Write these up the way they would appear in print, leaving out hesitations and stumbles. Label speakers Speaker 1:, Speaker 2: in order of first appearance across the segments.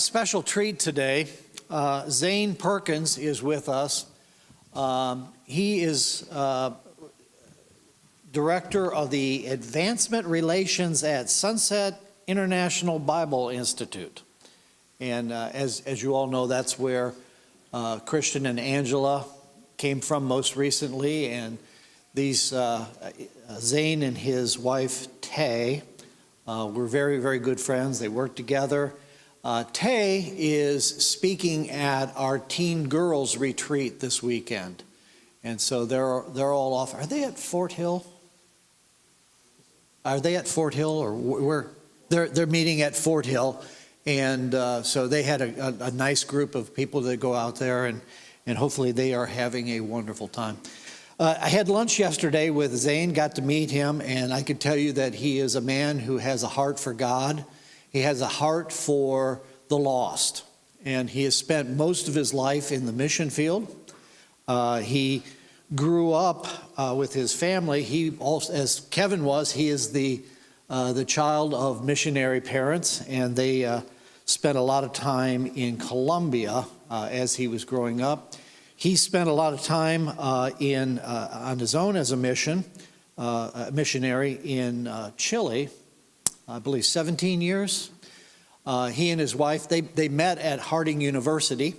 Speaker 1: Special treat today. Zane Perkins is with us. He is director of the Advancement Relations at Sunset International Bible Institute. And as you all know, that's where Christian and Angela came from most recently. And these Zane and his wife, Tay, were very, very good friends. They worked together. Tay is speaking at our Teen Girls Retreat this weekend. And so they're all off. Are they at Fort Hill? Are they at Fort Hill or where? They're meeting at Fort Hill. And so they had a nice group of people that go out there, and hopefully they are having a wonderful time. I had lunch yesterday with Zane, got to meet him, and I can tell you that he is a man who has a heart for God. He has a heart for the lost, and he has spent most of his life in the mission field. He grew up with his family. He also, as Kevin was, he is the child of missionary parents, and they spent a lot of time in Colombia as he was growing up. He spent a lot of time on his own as a missionary in Chile. I believe 17 years. He and his wife, they met at Harding University,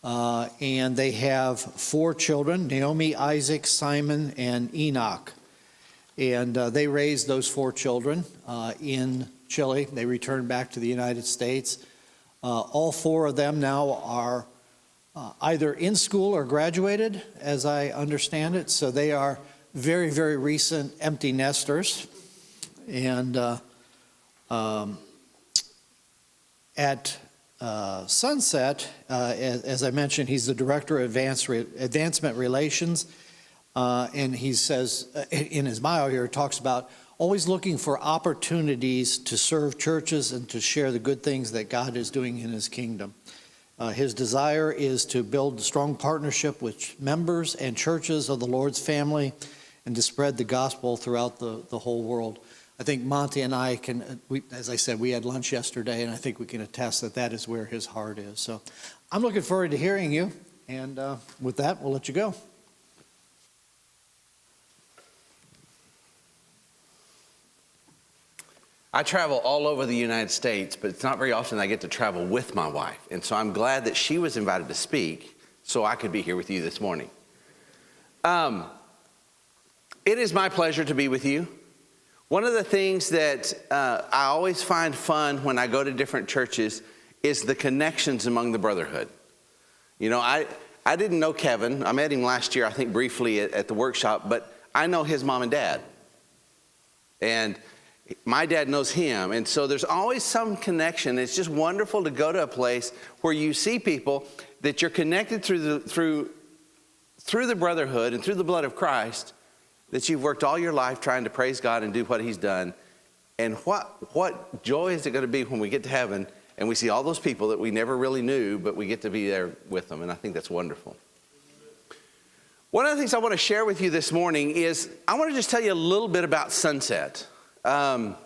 Speaker 1: and they have 4 children, Naomi, Isaac, Simon, and Enoch. And they raised those 4 children in Chile. They returned back to the United States. All 4 of them now are either in school or graduated, as I understand it. So they are very, very recent empty nesters. And at Sunset, as I mentioned, he's the director of Advancement Relations, and he says in his bio here, talks about always looking for opportunities to serve churches and to share the good things that God is doing in his kingdom. His desire is to build a strong partnership with members and churches of the Lord's family and to spread the gospel throughout the whole world. I think Monty and I as I said, we had lunch yesterday, and I think we can attest that that is where his heart is. So I'm looking forward to hearing you, and with that, we'll let you go.
Speaker 2: I travel all over the United States, but it's not very often I get to travel with my wife. And so I'm glad that she was invited to speak so I could be here with you this morning. It is my pleasure to be with you. One of the things that I always find fun when I go to different churches is the connections among the brotherhood. You know, I didn't know Kevin. I met him last year, I think briefly at the workshop, but I know his mom and dad. And my dad knows him. And so there's always some connection. It's just wonderful to go to a place where you see people that you're connected through the brotherhood and through the blood of Christ, that you've worked all your life trying to praise God and do what he's done. And what joy is it going to be when we get to heaven and we see all those people that we never really knew, but we get to be there with them. And I think that's wonderful. One of the things I want to share with you this morning is I want to just tell you a little bit about Sunset. I'm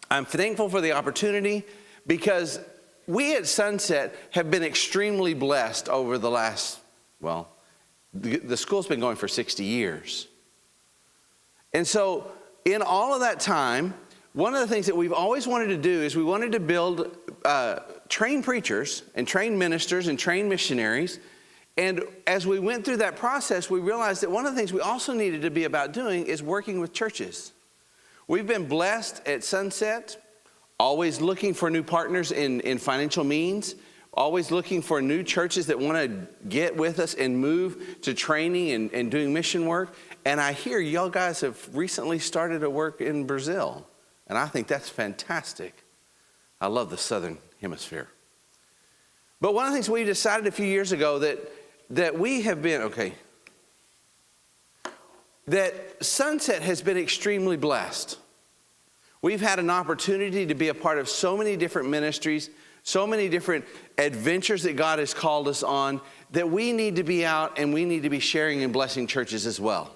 Speaker 2: thankful for the opportunity because we at Sunset have been extremely blessed over the last, the school's been going for 60 years. And so in all of that time, one of the things that we've always wanted to do is we wanted to build trained preachers and trained ministers and trained missionaries. And as we went through that process, we realized that one of the things we also needed to be about doing is working with churches. We've been blessed at Sunset, always looking for new partners in financial means, always looking for new churches that want to get with us and move to training and doing mission work. And I hear y'all guys have recently started to work in Brazil. And I think that's fantastic. I love the Southern Hemisphere. But one of the things we decided a few years ago that we have been, that Sunset has been extremely blessed. We've had an opportunity to be a part of so many different ministries, so many different adventures that God has called us on, that we need to be out and we need to be sharing and blessing churches as well.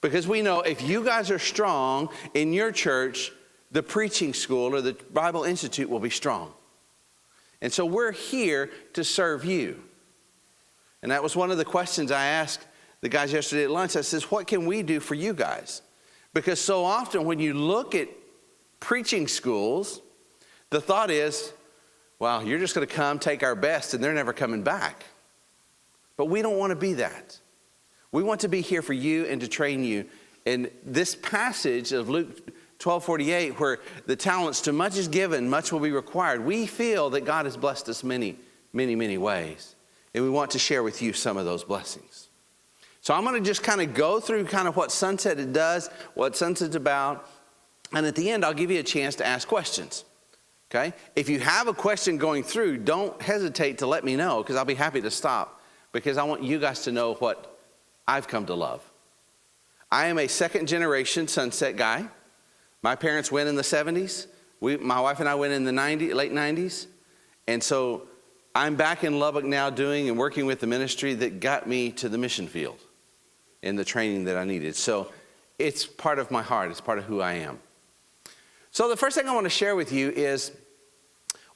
Speaker 2: Because we know if you guys are strong in your church, the preaching school or the Bible Institute will be strong. And so we're here to serve you. And that was one of the questions I asked the guys yesterday at lunch. I says, what can we do for you guys? Because so often when you look at preaching schools, the thought is, well, you're just going to come, take our best, and they're never coming back. But we don't want to be that. We want to be here for you and to train you. And this passage of Luke 12:48, where the talents, to much is given, much will be required. We feel that God has blessed us many, many, many ways. And we want to share with you some of those blessings. So I'm going to just kind of go through kind of what Sunset it does, what Sunset's about. And at the end, I'll give you a chance to ask questions. Okay? If you have a question going through, don't hesitate to let me know, because I'll be happy to stop, because I want you guys to know what I've come to love. I am a second generation Sunset guy. My parents went in the 70s. My wife and I went in the late 90s. And so I'm back in Lubbock now doing and working with the ministry that got me to the mission field and the training that I needed. So it's part of my heart. It's part of who I am. So the first thing I want to share with you is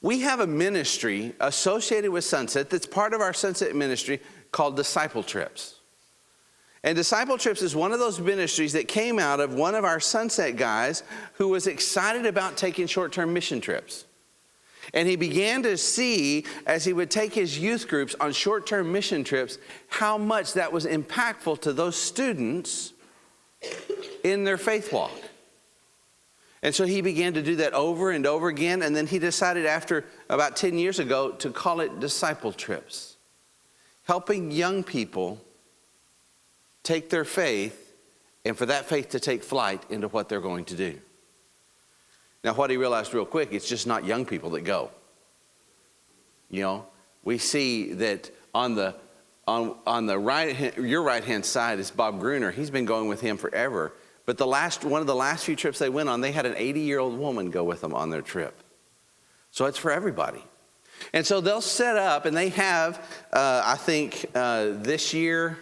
Speaker 2: we have a ministry associated with Sunset that's part of our Sunset ministry called Disciple Trips. And Disciple Trips is one of those ministries that came out of one of our Sunset guys who was excited about taking short-term mission trips. And he began to see, as he would take his youth groups on short-term mission trips, how much that was impactful to those students in their faith walk. And so he began to do that over and over again. And then he decided after about 10 years ago to call it Disciple Trips, helping young people take their faith and for that faith to take flight into what they're going to do. Now, what he realized real quick, it's just not young people that go. You know, we see that on the right, your right-hand side is Bob Gruner. He's been going with him forever. But one of the last few trips they went on, they had an 80-year-old woman go with them on their trip. So it's for everybody. And so they'll set up, and they have, I think this year,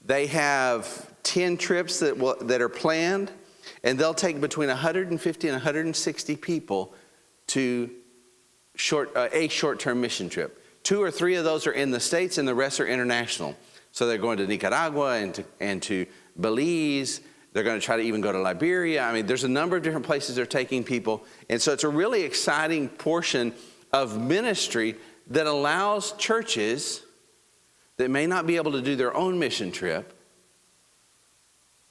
Speaker 2: they have 10 trips that are planned. And they'll take between 150 and 160 people to a short-term mission trip. 2 or 3 of those are in the States, and the rest are international. So they're going to Nicaragua and to Belize. They're going to try to even go to Liberia. I mean, there's a number of different places they're taking people. And so it's a really exciting portion of ministry that allows churches that may not be able to do their own mission trip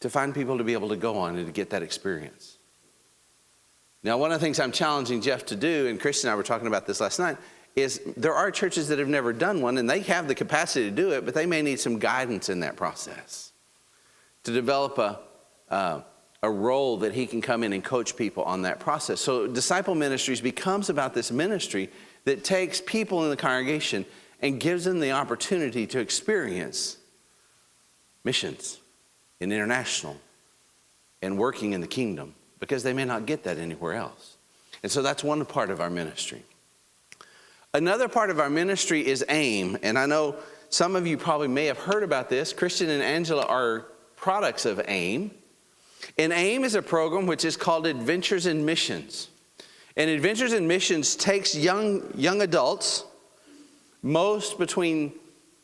Speaker 2: to find people to be able to go on and to get that experience. Now, one of the things I'm challenging Jeff to do, and Christian and I were talking about this last night, is there are churches that have never done one, and they have the capacity to do it, but they may need some guidance in that process to develop a role that he can come in and coach people on that process. So Disciple Ministries becomes about this ministry that takes people in the congregation and gives them the opportunity to experience missions and international and working in the kingdom, because they may not get that anywhere else. And so that's one part of our ministry. Another part of our ministry is AIM. And I know some of you probably may have heard about this. Christian and Angela are products of AIM. And AIM is a program which is called Adventures in Missions. And Adventures in Missions takes young adults, most between,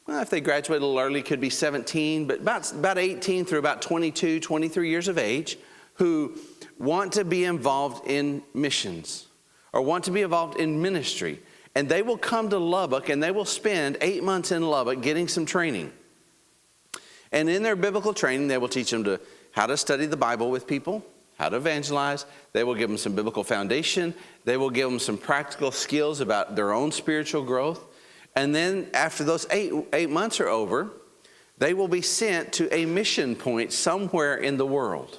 Speaker 2: well, if they graduate a little early, could be 17, but about 18 through about 22, 23 years of age, who want to be involved in missions or want to be involved in ministry. And they will come to Lubbock, and they will spend 8 months in Lubbock getting some training. And in their biblical training, they will teach them how to study the Bible with people, how to evangelize. They will give them some biblical foundation. They will give them some practical skills about their own spiritual growth. And then after those eight months are over, they will be sent to a mission point somewhere in the world.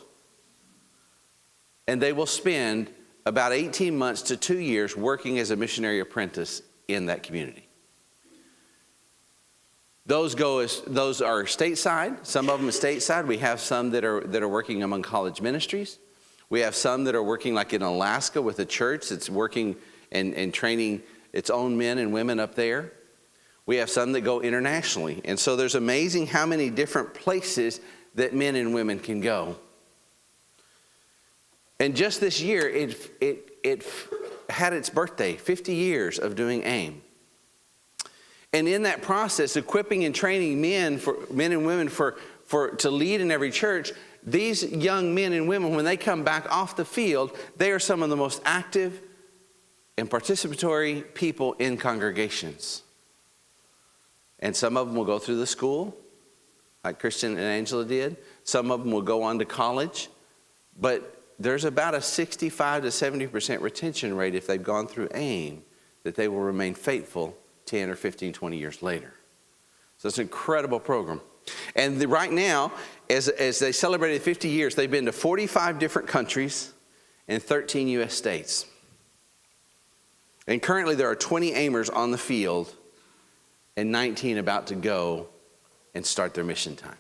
Speaker 2: And they will spend about 18 months to 2 years working as a missionary apprentice in that community. Those are stateside. Some of them are stateside. We have some that are working among college ministries. We have some that are working like in Alaska with a church that's working and training its own men and women up there. We have some that go internationally. And so there's amazing how many different places that men and women can go. And just this year, had its birthday, 50 years of doing AIM. And in that process, equipping and training men and women to lead in every church, these young men and women, when they come back off the field, they are some of the most active and participatory people in congregations. And some of them will go through the school, like Christian and Angela did. Some of them will go on to college. But there's about a 65 to 70% retention rate if they've gone through AIM, that they will remain faithful 10 or 15, 20 years later. So it's an incredible program. And right now, as they celebrated 50 years, they've been to 45 different countries and 13 U.S. states. And currently there are 20 Aimers on the field and 19 about to go and start their mission time.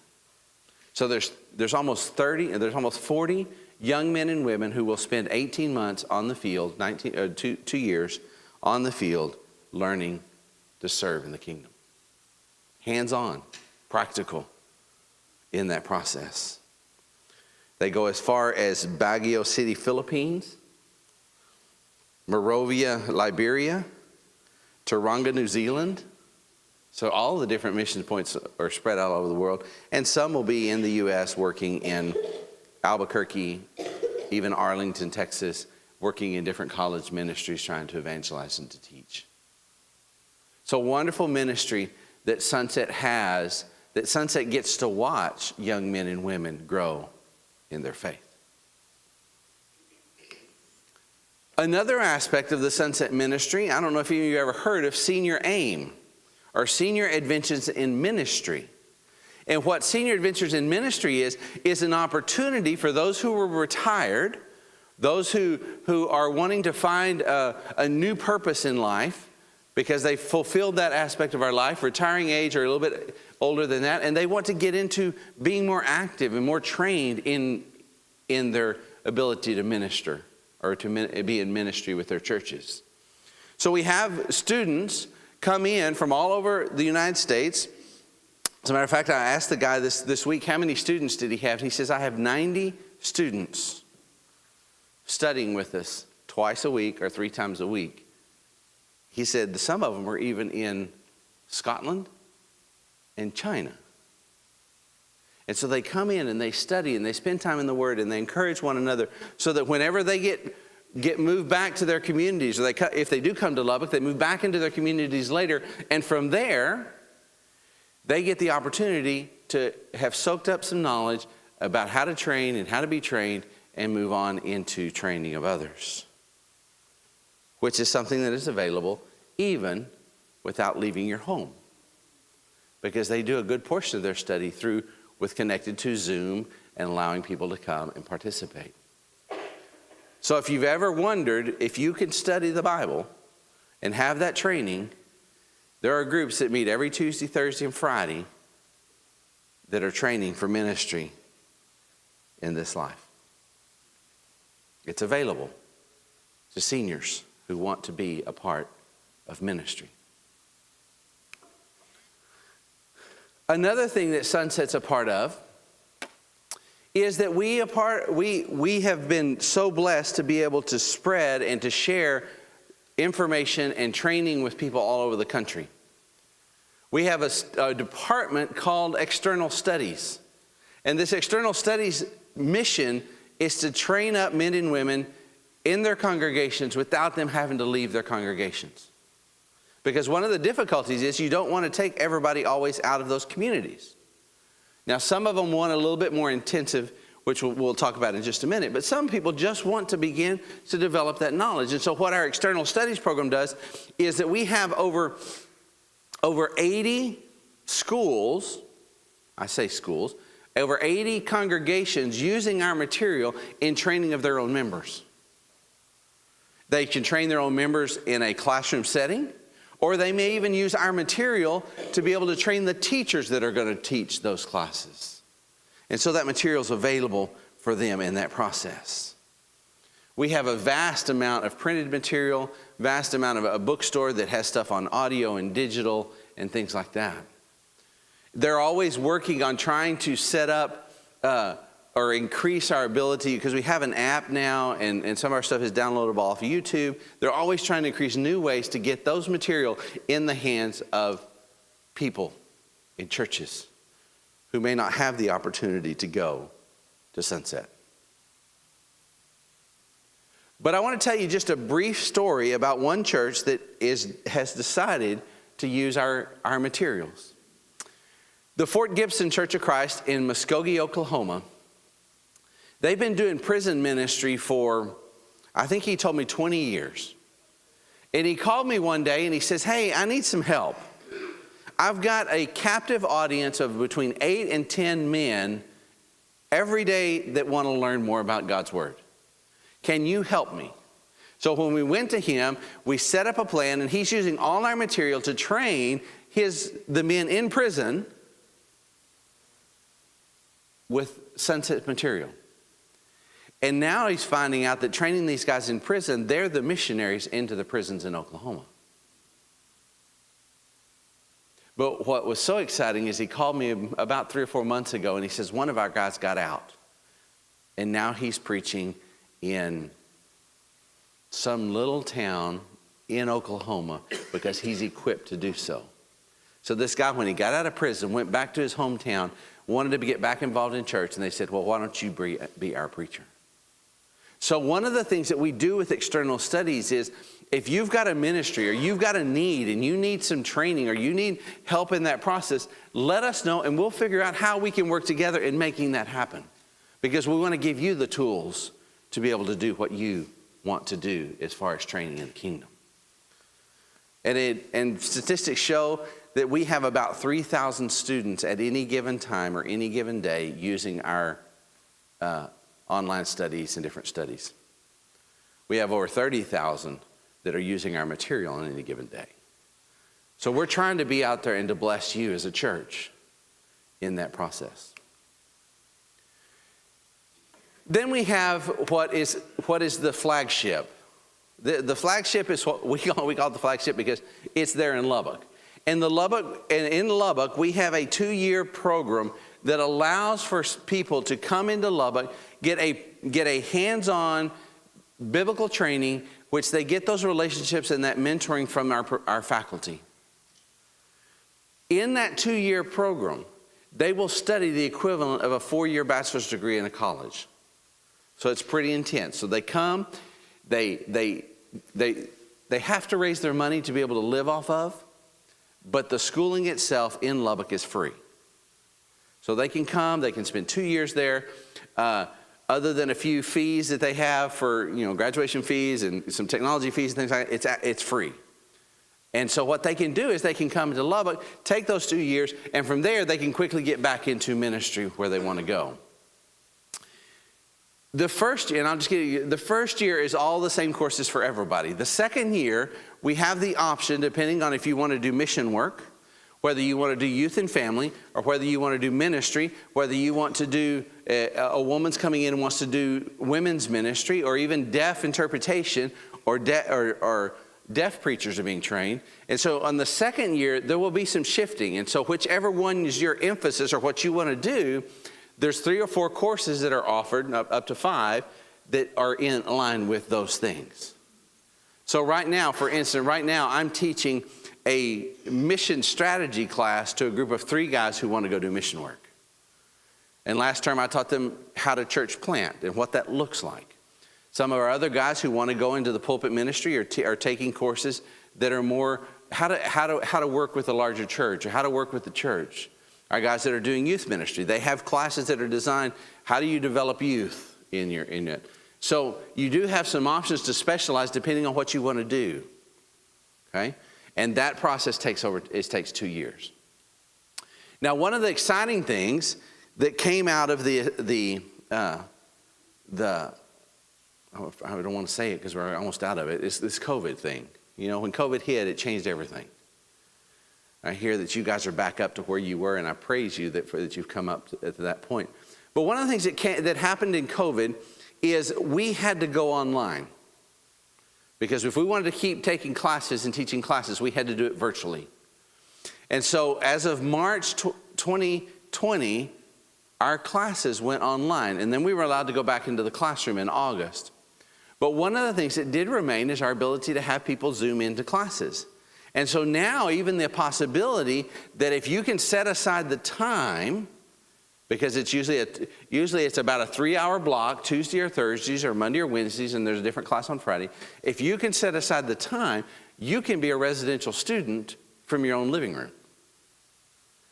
Speaker 2: So there's almost 40 young men and women who will spend 18 months on the field, 2 years on the field, learning to serve in the kingdom. Hands-on, practical in that process. They go as far as Baguio City, Philippines, Monrovia, Liberia, Tauranga, New Zealand. So all the different mission points are spread out all over the world. And some will be in the U.S. working in Albuquerque, even Arlington, Texas, working in different college ministries trying to evangelize and to teach. So wonderful ministry that Sunset has, that Sunset gets to watch young men and women grow in their faith. Another aspect of the Sunset ministry, I don't know if any of you ever heard of Senior AIM, or Senior Adventures in Ministry. And what Senior Adventures in Ministry is an opportunity for those who were retired, those who are wanting to find a new purpose in life, because they fulfilled that aspect of our life, retiring age or a little bit older than that, and they want to get into being more active and more trained in their ability to minister or to be in ministry with their churches. So we have students come in from all over the United States. As a matter of fact, I asked the guy this week, how many students did he have? He says, I have 90 students studying with us twice a week or 3 times a week. He said some of them are even in Scotland and China. And so they come in and they study and they spend time in the Word and they encourage one another so that whenever they get moved back to their communities, or if they do come to Lubbock, they move back into their communities later. And from there, they get the opportunity to have soaked up some knowledge about how to train and how to be trained and move on into training of others, which is something that is available even without leaving your home, because they do a good portion of their study connected to Zoom and allowing people to come and participate. So if you've ever wondered if you can study the Bible and have that training, there are groups that meet every Tuesday, Thursday, and Friday that are training for ministry in this life. It's available to seniors who want to be a part of ministry. Another thing that Sunset's a part of is that we have been so blessed to be able to spread and to share information and training with people all over the country. We have a department called External Studies. And this External Studies mission is to train up men and women in their congregations without them having to leave their congregations. Because one of the difficulties is you don't want to take everybody always out of those communities. Now, some of them want a little bit more intensive, which we'll talk about in just a minute, but some people just want to begin to develop that knowledge. And so what our External Studies program does is that we have over 80 schools, I say schools, over 80 congregations using our material in training of their own members. They can train their own members in a classroom setting, or they may even use our material to be able to train the teachers that are going to teach those classes. And so that material is available for them in that process. We have a vast amount of printed material, vast amount of a bookstore that has stuff on audio and digital and things like that. They're always working on trying to set up or increase our ability, because we have an app now and some of our stuff is downloadable off of YouTube. They're always trying to increase new ways to get those material in the hands of people in churches who may not have the opportunity to go to Sunset. But I want to tell you just a brief story about one church that has decided to use our materials. The Fort Gibson Church of Christ in Muskogee, Oklahoma, they've been doing prison ministry for, I think he told me 20 years. And he called me one day and he says, hey, I need some help. I've got a captive audience of between 8 and 10 men every day that want to learn more about God's Word. Can you help me? So when we went to him, we set up a plan, and he's using all our material to train the men in prison with Sunset material. And now he's finding out that training these guys in prison, they're the missionaries into the prisons in Oklahoma. But what was so exciting is he called me about 3 or 4 months ago, and he says, one of our guys got out. And now he's preaching in some little town in Oklahoma because he's equipped to do so. So this guy, when he got out of prison, went back to his hometown, wanted to get back involved in church, and they said, well, why don't you be our preacher? So one of the things that we do with external studies is, if you've got a ministry or you've got a need and you need some training or you need help in that process, let us know and we'll figure out how we can work together in making that happen. Because we want to give you the tools to be able to do what you want to do as far as training in the kingdom. And statistics show that we have about 3,000 students at any given time or any given day using our online studies and different studies. We have over 30,000 that are using our material on any given day. So we're trying to be out there and to bless you as a church in that process. Then we have what is the flagship. The flagship is what we call it the flagship because it's there in Lubbock. And in Lubbock, we have a 2-year program that allows for people to come into Lubbock, get a hands-on biblical training, which they get those relationships and that mentoring from our faculty. In that 2-year program, they will study the equivalent of a 4-year bachelor's degree in a college. So it's pretty intense. So they come, they have to raise their money to be able to live off of, but the schooling itself in Lubbock is free. So they can come, they can spend 2 years there. Other than a few fees that they have for, graduation fees and some technology fees and things like that, it's free. And so what they can do is they can come to Lubbock, take those 2 years, and from there they can quickly get back into ministry where they want to go. The first year, and I'll just give you, the first year is all the same courses for everybody. The second year, we have the option, depending on if you want to do mission work, whether you want to do youth and family, or whether you want to do ministry, whether you want to do, a woman's coming in and wants to do women's ministry, or even deaf interpretation, or deaf preachers are being trained. And so on the second year, there will be some shifting. And so whichever one is your emphasis or what you want to do, there's 3 or 4 courses that are offered, up to 5, that are in line with those things. So right now, for instance, I'm teaching a mission strategy class to a group of 3 guys who want to go do mission work. And last term I taught them how to church plant and what that looks like. Some of our other guys who want to go into the pulpit ministry are taking courses that are more how to work with a larger church or how to work with the church. Our guys that are doing youth ministry, they have classes that are designed, how do you develop youth in it? So you do have some options to specialize depending on what you want to do. Okay? And that process takes 2 years. Now, one of the exciting things that came out of I don't want to say it because we're almost out of it, is this COVID thing. When COVID hit, it changed everything. I hear that you guys are back up to where you were, and I praise you that you've come up to that point. But one of the things that happened in COVID is we had to go online. Because if we wanted to keep taking classes and teaching classes, we had to do it virtually. And so as of March 2020, our classes went online, and then we were allowed to go back into the classroom in August. But one of the things that did remain is our ability to have people Zoom into classes. And so now even the possibility that if you can set aside the time, because it's usually it's about a 3-hour block, Tuesday or Thursdays or Monday or Wednesdays, and there's a different class on Friday. If you can set aside the time, you can be a residential student from your own living room.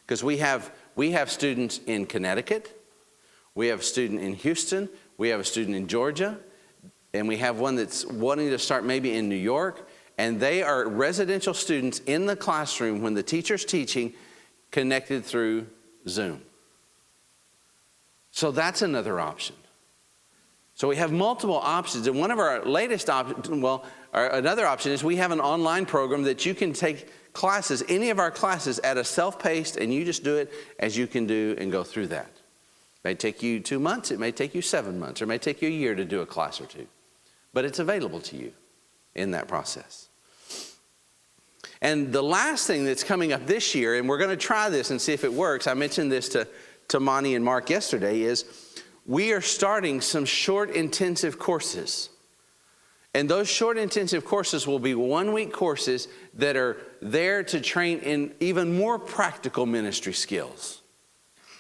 Speaker 2: Because we have students in Connecticut, we have a student in Houston, we have a student in Georgia, and we have one that's wanting to start maybe in New York, and they are residential students in the classroom when the teacher's teaching, connected through Zoom. So that's another option. So we have multiple options, and one of our latest options, another option is we have an online program that you can take classes, any of our classes, at a self-paced, and you just do it as you can do and go through that. It may take you 2 months, it may take you 7 months, or it may take you a year to do a class or two. But it's available to you in that process. And the last thing that's coming up this year, and we're going to try this and see if it works, I mentioned this to Monty and Mark yesterday, is we are starting some short intensive courses. And those short intensive courses will be 1-week courses that are there to train in even more practical ministry skills.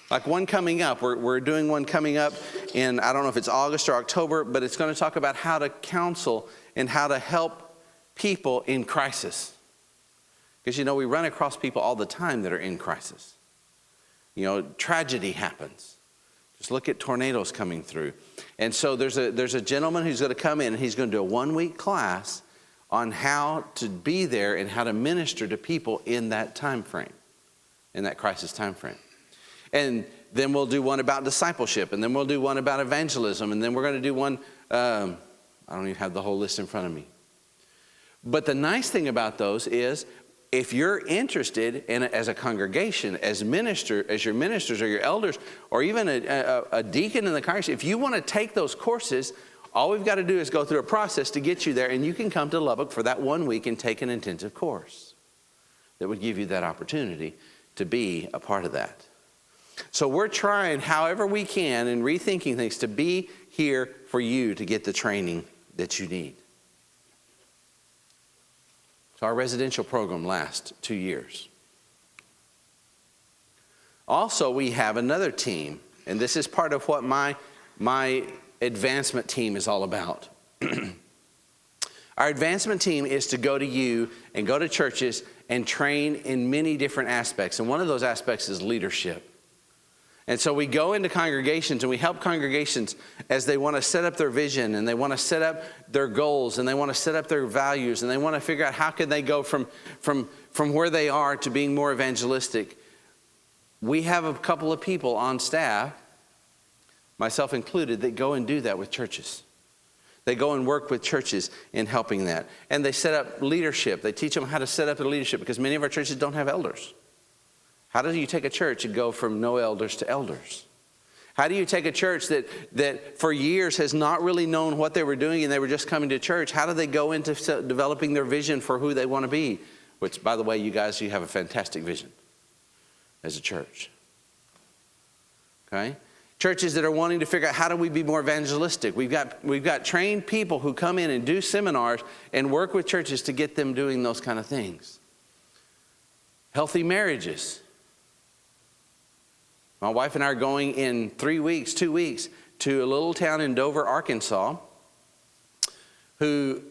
Speaker 2: Like one coming up, we're doing one coming up in, I don't know if it's August or October, but it's going to talk about how to counsel and how to help people in crisis. Because we run across people all the time that are in crisis. Tragedy happens. Just look at tornadoes coming through. And so there's a gentleman who's going to come in, and he's going to do a 1-week class on how to be there and how to minister to people in that time frame, in that crisis time frame. And then we'll do one about discipleship, and then we'll do one about evangelism, and then we're going to do one, I don't even have the whole list in front of me. But the nice thing about those is, if you're interested in, as a congregation, as your ministers or your elders, or even a deacon in the congregation, if you want to take those courses, all we've got to do is go through a process to get you there, and you can come to Lubbock for that 1 week and take an intensive course that would give you that opportunity to be a part of that. So we're trying, however we can, and rethinking things to be here for you to get the training that you need. So our residential program lasts 2 years. Also, we have another team, and this is part of what my advancement team is all about. Our advancement team is to go to you and go to churches and train in many different aspects, and one of those aspects is leadership. And so we go into congregations and we help congregations as they want to set up their vision, and they want to set up their goals, and they want to set up their values, and they want to figure out how can they go from where they are to being more evangelistic. We have a couple of people on staff, myself included, that go and do that with churches. They go and work with churches in helping that. And they set up leadership. They teach them how to set up their leadership, because many of our churches don't have elders. How do you take a church and go from no elders to elders? How do you take a church that for years has not really known what they were doing and they were just coming to church? How do they go into developing their vision for who they want to be? Which, by the way, you guys, you have a fantastic vision as a church. Okay? Churches that are wanting to figure out how do we be more evangelistic. We've got trained people who come in and do seminars and work with churches to get them doing those kind of things. Healthy marriages. My wife and I are going in 2 weeks, to a little town in Dover, Arkansas, who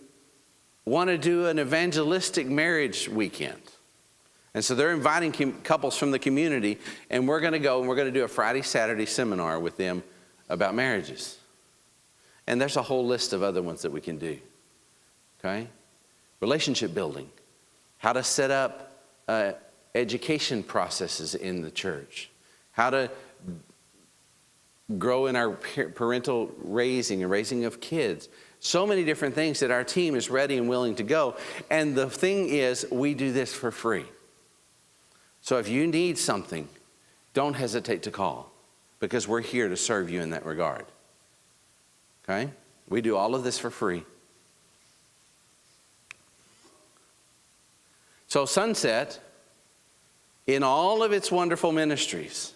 Speaker 2: want to do an evangelistic marriage weekend. And so they're inviting couples from the community, and we're going to go and we're going to do a Friday, Saturday seminar with them about marriages. And there's a whole list of other ones that we can do. Okay? Relationship building. How to set up education processes in the church. How to grow in our parental raising and raising of kids. So many different things that our team is ready and willing to go. And the thing is, we do this for free. So if you need something, don't hesitate to call, because we're here to serve you in that regard. Okay? We do all of this for free. So Sunset, in all of its wonderful ministries,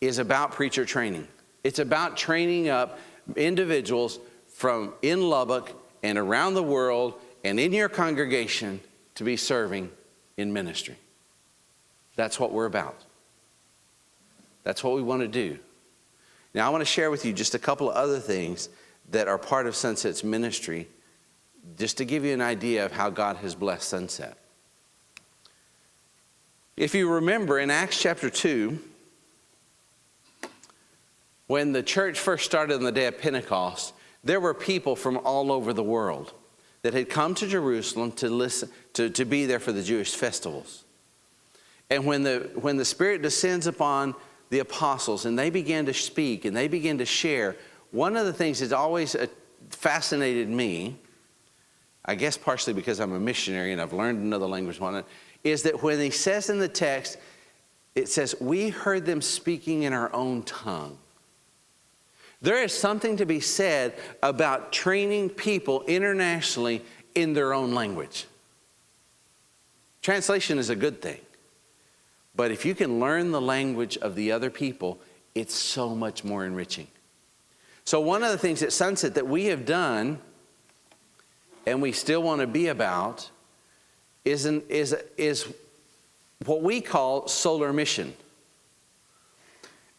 Speaker 2: is about preacher training. It's about training up individuals from in Lubbock and around the world and in your congregation to be serving in ministry. That's what we're about. That's what we want to do. Now, I want to share with you just a couple of other things that are part of Sunset's ministry, just to give you an idea of how God has blessed Sunset. If you remember in Acts chapter 2, when the church first started on the day of Pentecost, there were people from all over the world that had come to Jerusalem to listen, to be there for the Jewish festivals. And when the Spirit descends upon the apostles and they began to speak and they began to share, one of the things that always fascinated me, I guess partially because I'm a missionary and I've learned another language on it, is that when he says in the text, it says, we heard them speaking in our own tongue. There is something to be said about training people internationally in their own language. Translation is a good thing. But if you can learn the language of the other people, it's so much more enriching. So one of the things at Sunset that we have done, and we still want to be about, is what we call solar mission.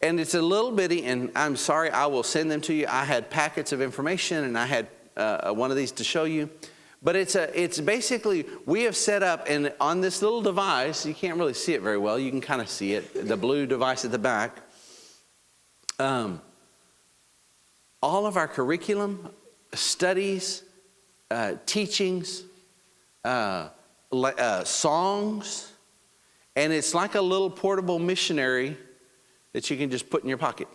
Speaker 2: And it's a little bitty, and I'm sorry, I will send them to you. I had packets of information, and I had one of these to show you. But it's basically, we have set up, and on this little device, you can't really see it very well. You can kind of see it, the blue device at the back. All of our curriculum, studies, teachings, songs, and it's like a little portable missionary that you can just put in your pocket.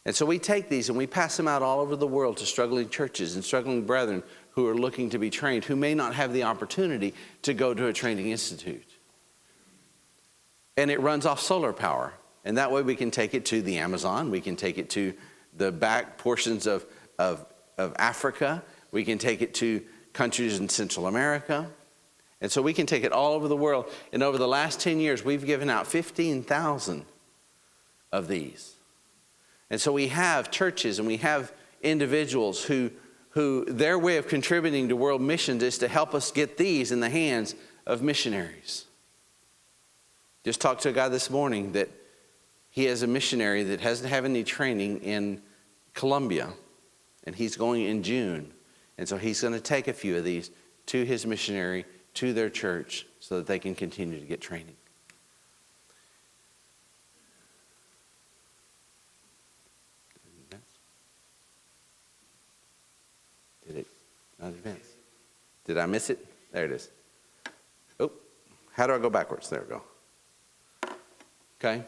Speaker 2: And so we take these and we pass them out all over the world to struggling churches and struggling brethren who are looking to be trained, who may not have the opportunity to go to a training institute. And it runs off solar power. And that way we can take it to the Amazon. We can take it to the back portions of Africa. We can take it to countries in Central America. And so we can take it all over the world. And over the last 10 years, we've given out 15,000 of these. And so we have churches and we have individuals who their way of contributing to world missions is to help us get these in the hands of missionaries. Just talked to a guy this morning that he has a missionary that doesn't have any training in Colombia, and he's going in June. And so he's going to take a few of these to his missionary, to their church, so that they can continue to get training. Did it not advance? Did I miss it? There it is. Oh, how do I go backwards? There we go. Okay.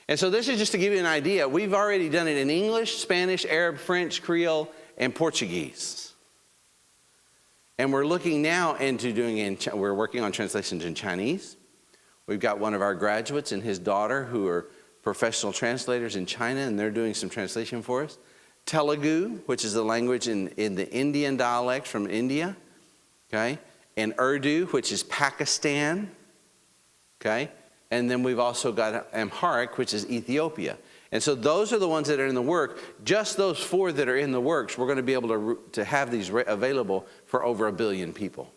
Speaker 2: And so this is just to give you an idea. We've already done it in English, Spanish, Arab, French, Creole, and Portuguese. And we're looking now into we're working on translations in Chinese. We've got one of our graduates and his daughter who are professional translators in China, and they're doing some translation for us. Telugu, which is the language in the Indian dialect from India, okay? And Urdu, which is Pakistan, okay? And then we've also got Amharic, which is Ethiopia. And so those are the ones that are in the work. Just those 4 that are in the works, we're going to be able to have these available for over 1 billion people.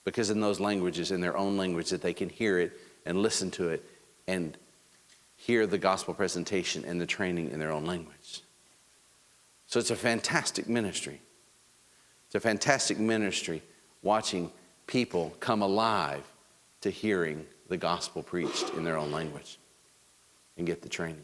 Speaker 2: Because in those languages, in their own language, that they can hear it and listen to it and hear the gospel presentation and the training in their own language. So it's a fantastic ministry. It's a fantastic ministry watching people come alive to hearing the gospel preached in their own language and get the training.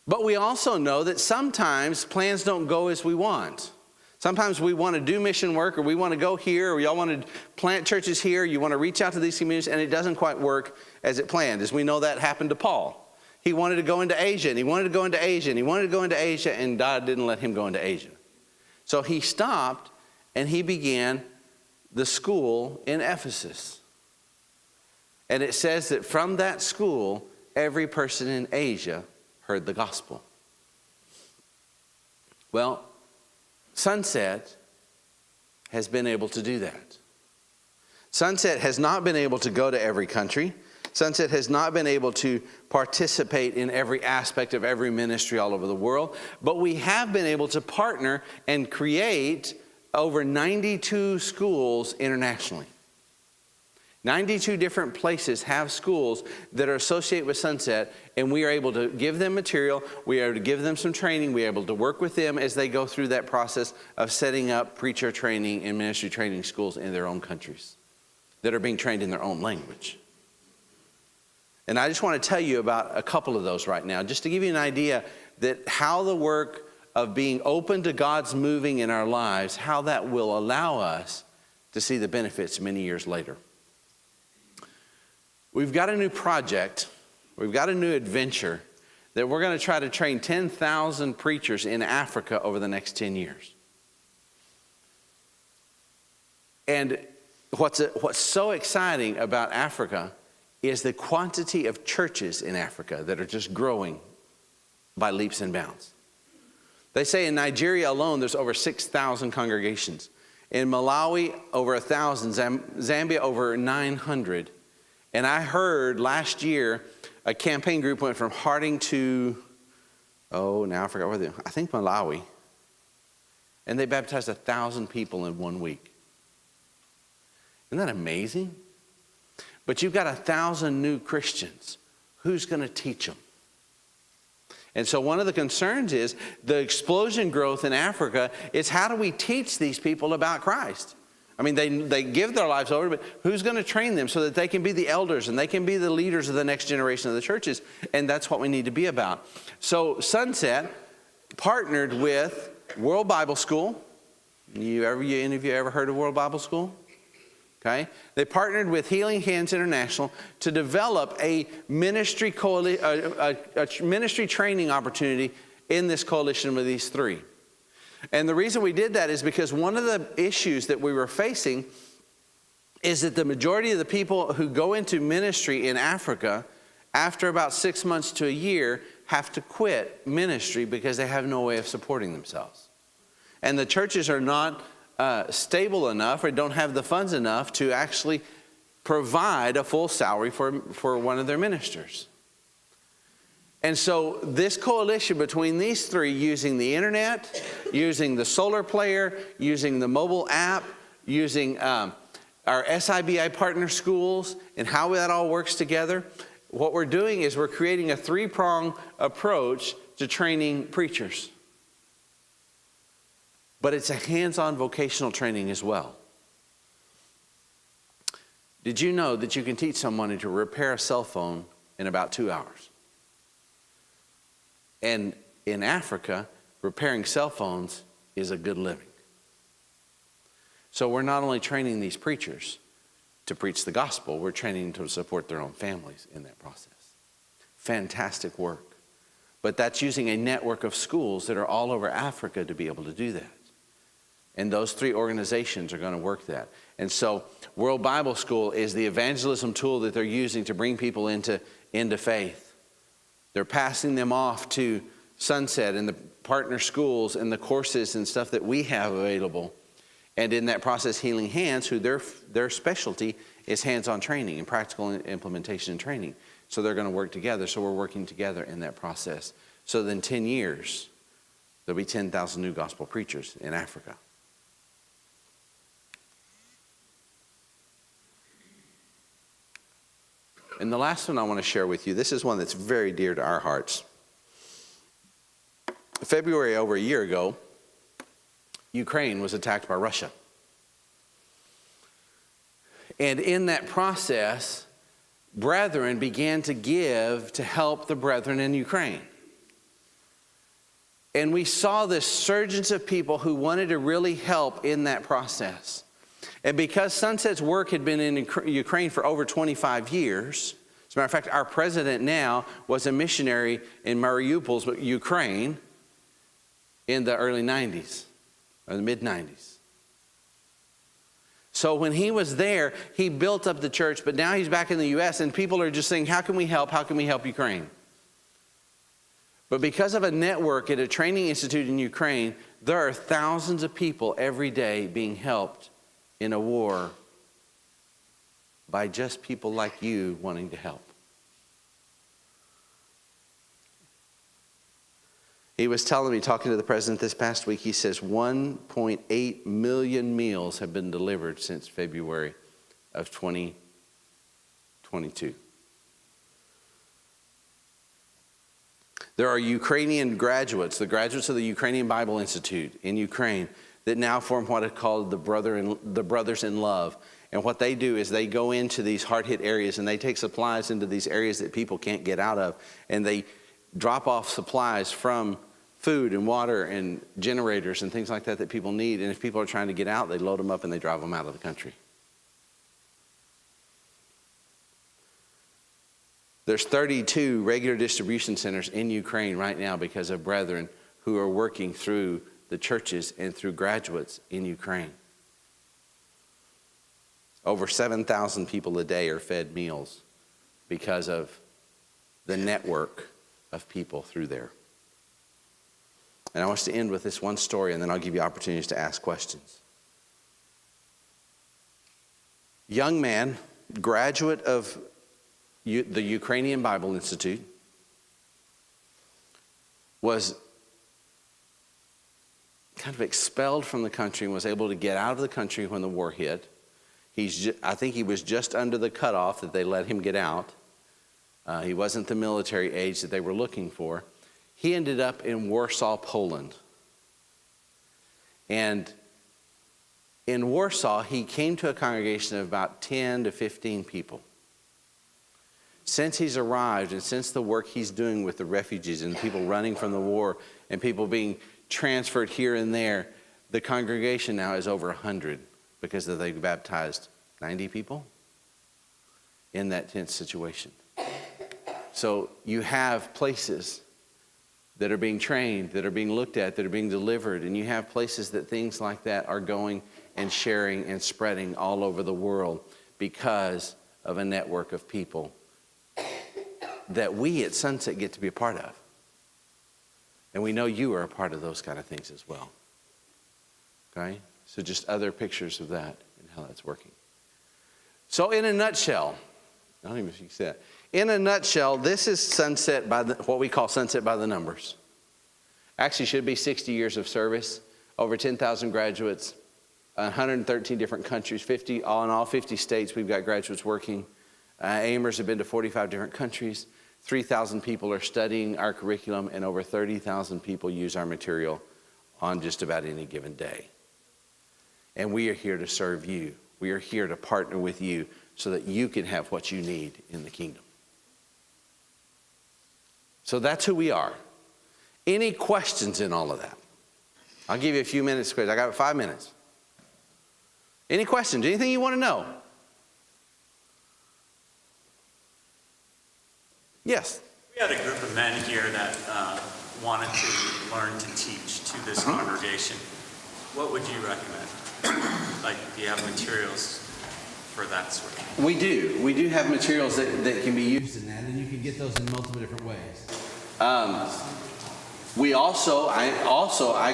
Speaker 2: But we also know that sometimes plans don't go as we want. Sometimes we want to do mission work, or we want to go here, or y'all want to plant churches here, you want to reach out to these communities, and it doesn't quite work as it planned. As we know, that happened to Paul. He wanted to go into Asia, and he wanted to go into Asia, and he wanted to go into Asia, and God didn't let him go into Asia. So he stopped, and he began the school in Ephesus. And it says that from that school, every person in Asia heard the gospel. Well, Sunset has been able to do that. Sunset has not been able to go to every country. Sunset has not been able to participate in every aspect of every ministry all over the world, but we have been able to partner and create over 92 schools internationally. 92 different places have schools that are associated with Sunset, and we are able to give them material, we are able to give them some training, we are able to work with them as they go through that process of setting up preacher training and ministry training schools in their own countries that are being trained in their own language. And I just want to tell you about a couple of those right now, just to give you an idea that how the work of being open to God's moving in our lives, how that will allow us to see the benefits many years later. We've got a new project, we've got a new adventure that we're going to try to train 10,000 preachers in Africa over the next 10 years. And what's so exciting about Africa is the quantity of churches in Africa that are just growing by leaps and bounds. They say in Nigeria alone, there's over 6,000 congregations. In Malawi, over 1,000. Zambia, over 900. And I heard last year, a campaign group went from Harding to, now I forgot where they, I think Malawi. And they baptized 1,000 people in 1 week. Isn't that amazing? But you've got 1,000 new Christians. Who's going to teach them? And so one of the concerns is the explosion growth in Africa is how do we teach these people about Christ? I mean, they give their lives over, but who's going to train them so that they can be the elders and they can be the leaders of the next generation of the churches? And that's what we need to be about. So Sunset partnered with World Bible School. Any of you ever heard of World Bible School? Okay. They partnered with Healing Hands International to develop a ministry ministry training opportunity in this coalition with these three. And the reason we did that is because one of the issues that we were facing is that the majority of the people who go into ministry in Africa, after about 6 months to a year, have to quit ministry because they have no way of supporting themselves. And the churches are not stable enough or don't have the funds enough to actually provide a full salary for one of their ministers. And so this coalition between these three, using the internet, using the solar player, using the mobile app, using our SIBI partner schools and how that all works together, what we're doing is we're creating a three-pronged approach to training preachers. But it's a hands-on vocational training as well. Did you know that you can teach someone to repair a cell phone in about 2 hours? And in Africa, repairing cell phones is a good living. So we're not only training these preachers to preach the gospel, we're training them to support their own families in that process. Fantastic work. But that's using a network of schools that are all over Africa to be able to do that. And those three organizations are going to work that. And so World Bible School is the evangelism tool that they're using to bring people into faith. They're passing them off to Sunset and the partner schools and the courses and stuff that we have available. And in that process, Healing Hands, who their specialty is hands-on training and practical implementation and training. So they're going to work together. So we're working together in that process. So then 10 years, there'll be 10,000 new gospel preachers in Africa. And the last one I want to share with you, this is one that's very dear to our hearts. February, over a year ago, Ukraine was attacked by Russia. And in that process, brethren began to give to help the brethren in Ukraine. And we saw this surge of people who wanted to really help in that process. And because Sunset's work had been in Ukraine for over 25 years, as a matter of fact, our president now was a missionary in Mariupol, Ukraine, in the early 90s, or the mid-90s. So when he was there, he built up the church, but now he's back in the U.S., and people are just saying, how can we help? How can we help Ukraine? But because of a network at a training institute in Ukraine, there are thousands of people every day being helped in a war by just people like you wanting to help. He was telling me, talking to the president this past week, he says 1.8 million meals have been delivered since February of 2022. There are Ukrainian graduates, the graduates of the Ukrainian Bible Institute in Ukraine, that now form what is called the Brothers in Love. And what they do is they go into these hard-hit areas and they take supplies into these areas that people can't get out of. And they drop off supplies from food and water and generators and things like that that people need. And if people are trying to get out, they load them up and they drive them out of the country. There's 32 regular distribution centers in Ukraine right now because of brethren who are working through the churches and through graduates in Ukraine. Over 7,000 people a day are fed meals because of the network of people through there. And I want us to end with this one story, and then I'll give you opportunities to ask questions. Young man, graduate of the Ukrainian Bible Institute, was kind of expelled from the country and was able to get out of the country when the war hit. I think he was just under the cutoff that they let him get out. He wasn't the military age that they were looking for. He ended up in Warsaw, Poland. And in Warsaw, he came to a congregation of about 10 to 15 people. Since he's arrived and since the work he's doing with the refugees and people running from the war and people being transferred here and there, the congregation now is over 100 because they baptized 90 people in that tense situation. So you have places that are being trained, that are being looked at, that are being delivered, and you have places that things like that are going and sharing and spreading all over the world because of a network of people that we at Sunset get to be a part of. And we know you are a part of those kind of things as well. Okay? So just other pictures of that and how that's working. So in a nutshell, I don't even know if you can say that. In a nutshell, this is Sunset what we call Sunset by the numbers. Actually should be 60 years of service, over 10,000 graduates, 113 different countries, 50 in all 50 states we've got graduates working. Aimers have been to 45 different countries. 3,000 people are studying our curriculum, and over 30,000 people use our material on just about any given day. And we are here to serve you. We are here to partner with you so that you can have what you need in the kingdom. So that's who we are. Any questions in all of that? I'll give you a few minutes, Chris. I got 5 minutes. Any questions? Anything you want to know? Yes.
Speaker 3: We had a group of men here that wanted to learn to teach to this congregation. What would you recommend? Like, do you have materials for that sort of thing?
Speaker 2: We do. We do have materials that can be used in that, and you can get those in multiple different ways. I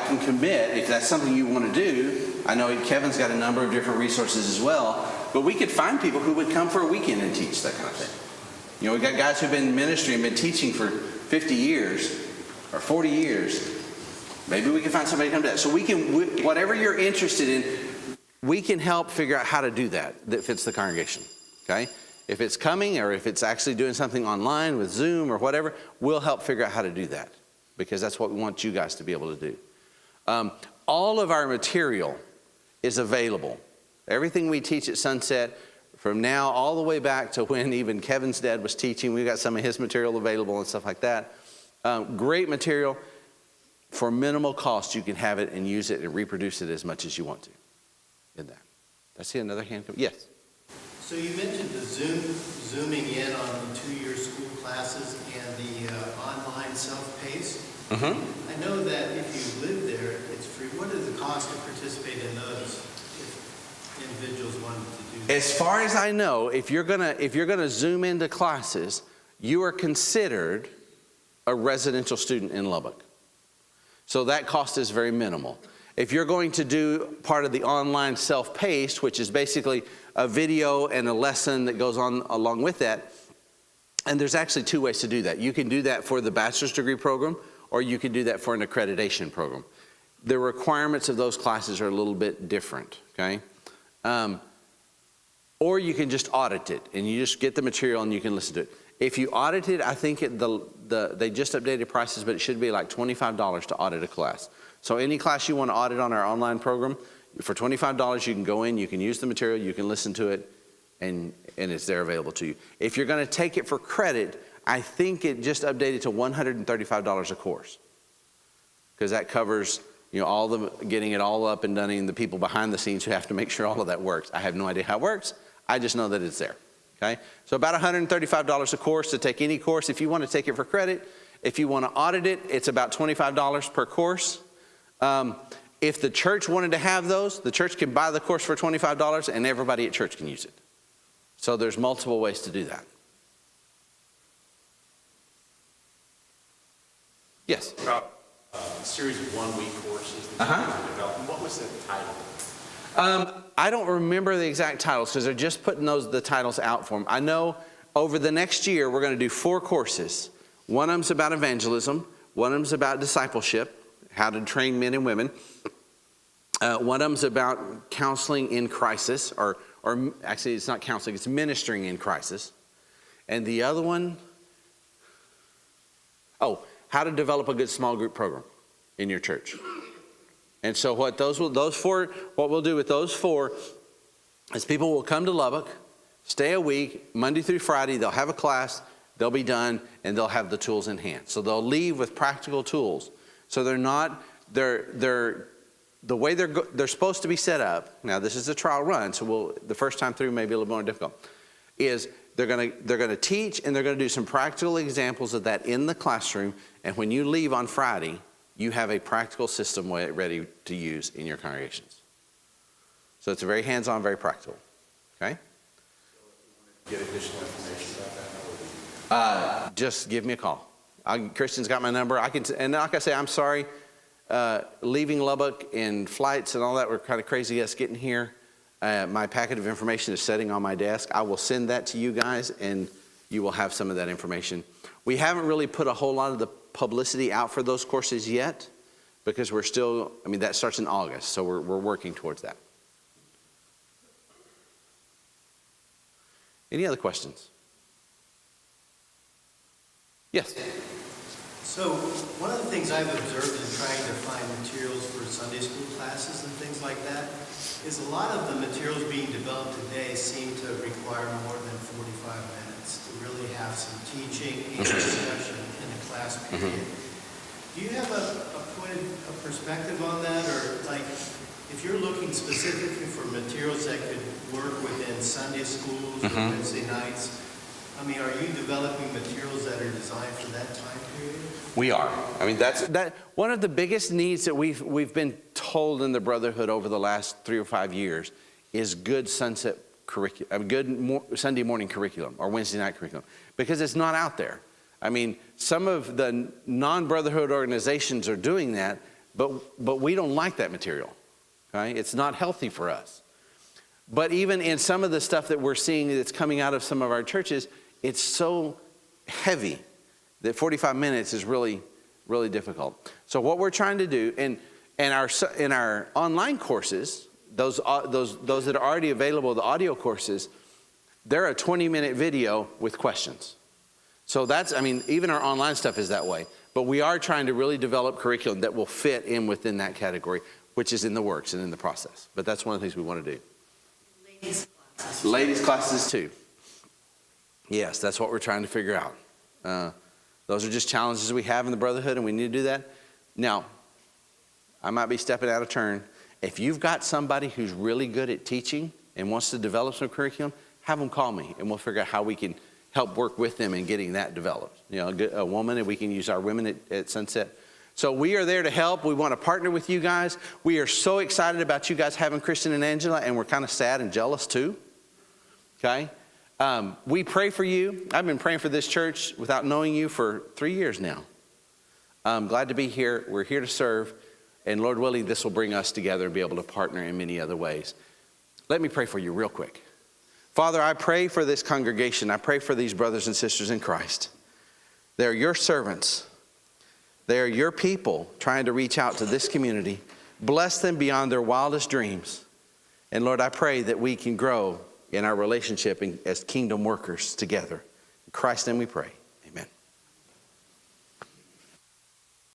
Speaker 2: can commit, if that's something you want to do, I know Kevin's got a number of different resources as well, but we could find people who would come for a weekend and teach that kind of thing. You know, we've got guys who've been in ministry and been teaching for 50 years or 40 years. Maybe we can find somebody to come to that. So whatever you're interested in, we can help figure out how to do that fits the congregation, okay? If it's coming or if it's actually doing something online with Zoom or whatever, we'll help figure out how to do that because that's what we want you guys to be able to do. All of our material is available. Everything we teach at Sunset, from now all the way back to when even Kevin's dad was teaching, we've got some of his material available and stuff like that. Great material. For minimal cost, you can have it and use it and reproduce it as much as you want to in that. I see another hand come. Yes.
Speaker 4: So you mentioned the zooming in on the 2-year school classes and the online self-paced.
Speaker 2: Mm-hmm.
Speaker 4: I know that if you live there, it's free. What is the cost to participate in those if individuals wanted to do that?
Speaker 2: As far as I know, if you're gonna zoom into classes, you are considered a residential student in Lubbock. So that cost is very minimal. If you're going to do part of the online self-paced, which is basically a video and a lesson that goes on along with that. And there's actually two ways to do that. You can do that for the bachelor's degree program, or you can do that for an accreditation program. The requirements of those classes are a little bit different, okay? Or you can just audit it, and you just get the material and you can listen to it. If you audit it, I think they just updated prices, but it should be like $25 to audit a class. So any class you want to audit on our online program, for $25 you can go in, you can use the material, you can listen to it, and it's there available to you. If you're going to take it for credit, I think it just updated to $135 a course, because that covers, you know, all the getting it all up and done, and the people behind the scenes who have to make sure all of that works. I have no idea how it works. I just know that it's there. Okay, so about $135 a course to take any course. If you want to take it for credit, if you want to audit it, it's about $25 per course. If the church wanted to have those, the church can buy the course for $25 and everybody at church can use it. So there's multiple ways to do that. Yes?
Speaker 5: About a series of one-week courses that you developed. What was the title?
Speaker 2: I don't remember the exact titles because they're just putting the titles out for them. I know over the next year we're going to do 4 courses. One of them's about evangelism. One of them's about discipleship, how to train men and women. One of them's about counseling in crisis, or actually it's not counseling, it's ministering in crisis. And the other one, how to develop a good small group program in your church. And so what we'll do with those 4 is people will come to Lubbock, stay a week, Monday through Friday, they'll have a class, they'll be done, and they'll have the tools in hand. So they'll leave with practical tools. So they're the way they're supposed to be set up. Now this is a trial run, so the first time through may be a little more difficult. Is they're going to teach, and they're going to do some practical examples of that in the classroom. And when you leave on Friday, you have a practical system ready to use in your congregations. So it's very hands-on, very practical. Okay?
Speaker 5: Get additional information about that?
Speaker 2: Just give me a call. Christian's got my number. And like I say, I'm sorry. Leaving Lubbock and flights and all that were kind of crazy us getting here. My packet of information is sitting on my desk. I will send that to you guys, and you will have some of that information. We haven't really put a whole lot of the publicity out for those courses yet, because we're still, that starts in August, so we're working towards that. Any other questions? Yes.
Speaker 4: So one of the things I've observed in trying to find materials for Sunday school classes and things like that is a lot of the materials being developed today seem to require more than 45 minutes to really have some teaching and discussion in a class period. Do you have a perspective on that? Or like, if you're looking specifically for materials that could work within Sunday schools or Wednesday nights, are you developing materials that are designed for that time period?
Speaker 2: We are. That's one of the biggest needs that we've been told in the Brotherhood over the last 3 or 5 years is good sunset curriculum, good Sunday morning curriculum or Wednesday night curriculum, because it's not out there. Some of the non-Brotherhood organizations are doing that, but we don't like that material. Okay? It's not healthy for us. But even in some of the stuff that we're seeing that's coming out of some of our churches, it's so heavy that 45 minutes is really, really difficult. So what we're trying to do, in our online courses, those that are already available, the audio courses, they're a 20-minute video with questions. So that's, even our online stuff is that way. But we are trying to really develop curriculum that will fit in within that category, which is in the works and in the process. But that's one of the things we want to do. Ladies' classes too. Yes, that's what we're trying to figure out. Those are just challenges we have in the Brotherhood, and we need to do that. Now, I might be stepping out of turn. If you've got somebody who's really good at teaching and wants to develop some curriculum, have them call me, and we'll figure out how we can help work with them in getting that developed. A woman, and we can use our women at Sunset. So we are there to help. We want to partner with you guys. We are so excited about you guys having Kristen and Angela, and we're kind of sad and jealous too. Okay? We pray for you. I've been praying for this church without knowing you for 3 years now. I'm glad to be here. We're here to serve. And Lord willing, this will bring us together and be able to partner in many other ways. Let me pray for you real quick. Father, I pray for this congregation. I pray for these brothers and sisters in Christ. They're your servants. They are your people trying to reach out to this community. Bless them beyond their wildest dreams. And Lord, I pray that we can grow in our relationship as kingdom workers together. In Christ's name we pray.